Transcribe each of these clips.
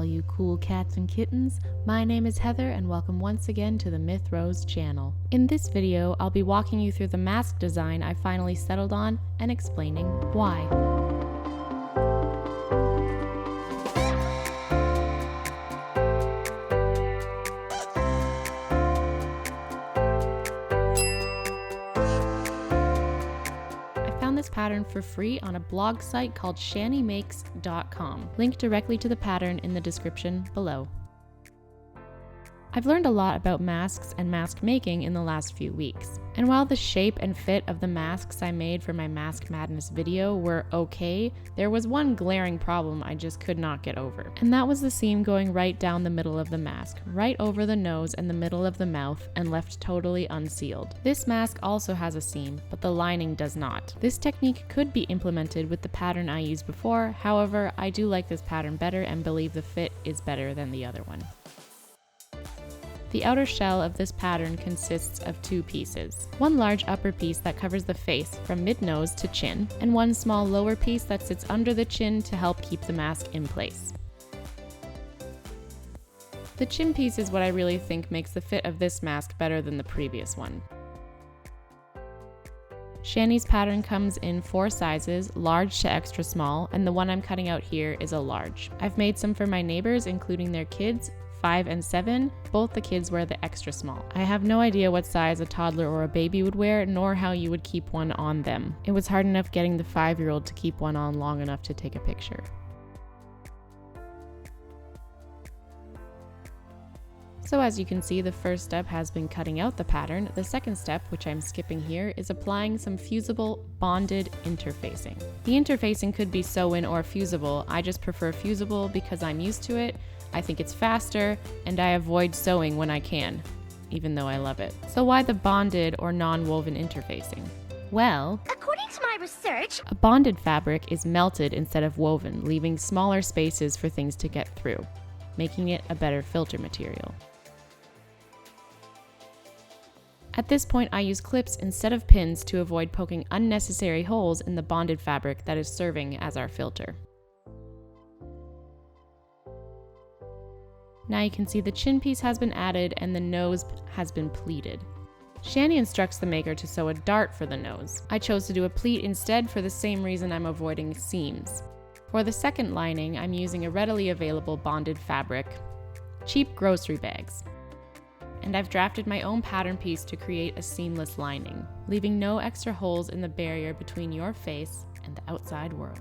all you cool cats and kittens. My name is Heather and welcome once again to the Myth Rose channel. In this video, I'll be walking you through the mask design I finally settled on and explaining why. This pattern for free on a blog site called SiineMakes.com. Link directly to the pattern in the description below. I've learned a lot about masks and mask making in the last few weeks. And while the shape and fit of the masks I made for my Mask Madness video were okay, there was one glaring problem I just could not get over. And that was the seam going right down the middle of the mask, right over the nose and the middle of the mouth, and left totally unsealed. This mask also has a seam, but the lining does not. This technique could be implemented with the pattern I used before, however, I do like this pattern better and believe the fit is better than the other one. The outer shell of this pattern consists of two pieces. One large upper piece that covers the face from mid-nose to chin, and one small lower piece that sits under the chin to help keep the mask in place. The chin piece is what I really think makes the fit of this mask better than the previous one. Siine's pattern comes in 4 sizes, large to extra small, and the one I'm cutting out here is a large. I've made some for my neighbors, including their kids, 5 and 7, both the kids wear the extra small. I have no idea what size a toddler or a baby would wear, nor how you would keep one on them. It was hard enough getting the 5-year-old to keep one on long enough to take a picture. So as you can see, the first step has been cutting out the pattern. The second step, which I'm skipping here, is applying some fusible bonded interfacing. The interfacing could be sew-in or fusible. I just prefer fusible because I'm used to it. I think it's faster, and I avoid sewing when I can, even though I love it. So why the bonded or non-woven interfacing? Well, according to my research, a bonded fabric is melted instead of woven, leaving smaller spaces for things to get through, making it a better filter material. At this point, I use clips instead of pins to avoid poking unnecessary holes in the bonded fabric that is serving as our filter. Now you can see the chin piece has been added and the nose has been pleated. Siine instructs the maker to sew a dart for the nose. I chose to do a pleat instead for the same reason I'm avoiding seams. For the second lining, I'm using a readily available bonded fabric, cheap grocery bags. And I've drafted my own pattern piece to create a seamless lining, leaving no extra holes in the barrier between your face and the outside world.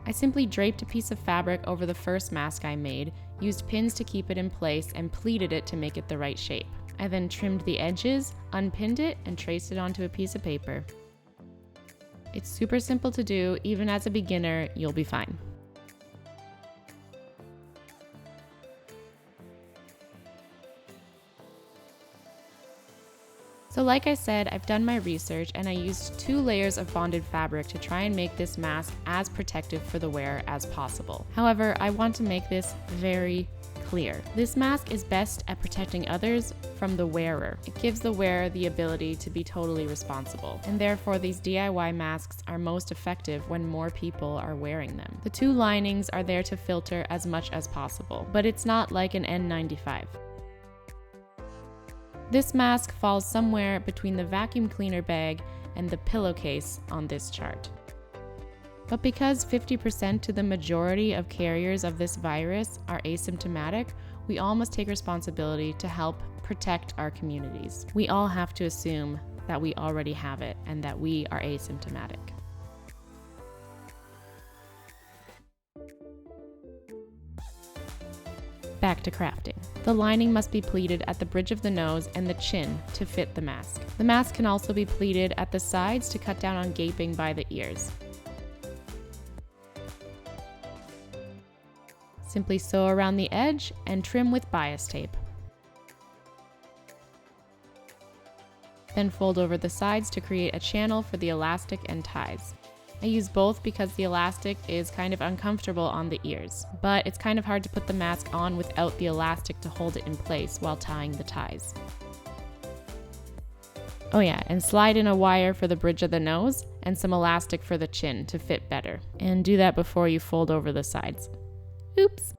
I simply draped a piece of fabric over the first mask I made, used pins to keep it in place, and pleated it to make it the right shape. I then trimmed the edges, unpinned it, and traced it onto a piece of paper. It's super simple to do. Even as a beginner, you'll be fine. So like I said, I've done my research and I used 2 layers of bonded fabric to try and make this mask as protective for the wearer as possible. However, I want to make this very clear. This mask is best at protecting others from the wearer. It gives the wearer the ability to be totally responsible, and therefore these DIY masks are most effective when more people are wearing them. The 2 linings are there to filter as much as possible, but it's not like an N95. This mask falls somewhere between the vacuum cleaner bag and the pillowcase on this chart. But because 50% to the majority of carriers of this virus are asymptomatic, we all must take responsibility to help protect our communities. We all have to assume that we already have it and that we are asymptomatic. Back to crafting. The lining must be pleated at the bridge of the nose and the chin to fit the mask. The mask can also be pleated at the sides to cut down on gaping by the ears. Simply sew around the edge and trim with bias tape. Then fold over the sides to create a channel for the elastic and ties. I use both because the elastic is kind of uncomfortable on the ears, but it's kind of hard to put the mask on without the elastic to hold it in place while tying the ties. Oh yeah, and slide in a wire for the bridge of the nose and some elastic for the chin to fit better. And do that before you fold over the sides. Oops.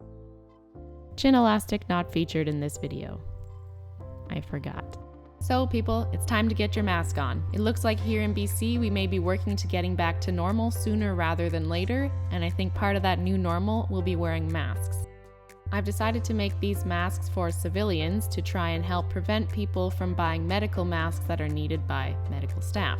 Chin elastic not featured in this video. I forgot. So people, it's time to get your mask on. It looks like here in BC we may be working to getting back to normal sooner rather than later, and I think part of that new normal will be wearing masks. I've decided to make these masks for civilians to try and help prevent people from buying medical masks that are needed by medical staff.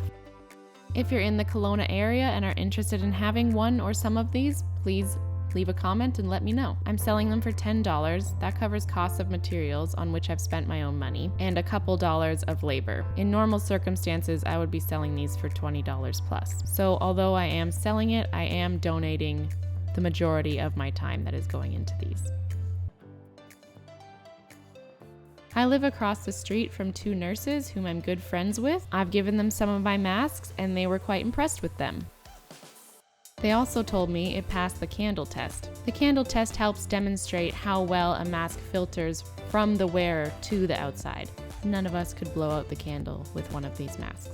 If you're in the Kelowna area and are interested in having one or some of these, please leave a comment and let me know. I'm selling them for $10. That covers costs of materials on which I've spent my own money and a couple dollars of labor. In normal circumstances, I would be selling these for $20 plus. So although I am selling it, I am donating the majority of my time that is going into these. I live across the street from two nurses whom I'm good friends with. I've given them some of my masks and they were quite impressed with them. They also told me it passed the candle test. The candle test helps demonstrate how well a mask filters from the wearer to the outside. None of us could blow out the candle with one of these masks.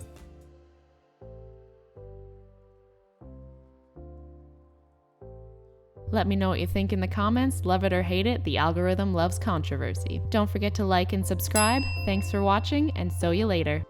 Let me know what you think in the comments. Love it or hate it, the algorithm loves controversy. Don't forget to like and subscribe. Thanks for watching, and see you later.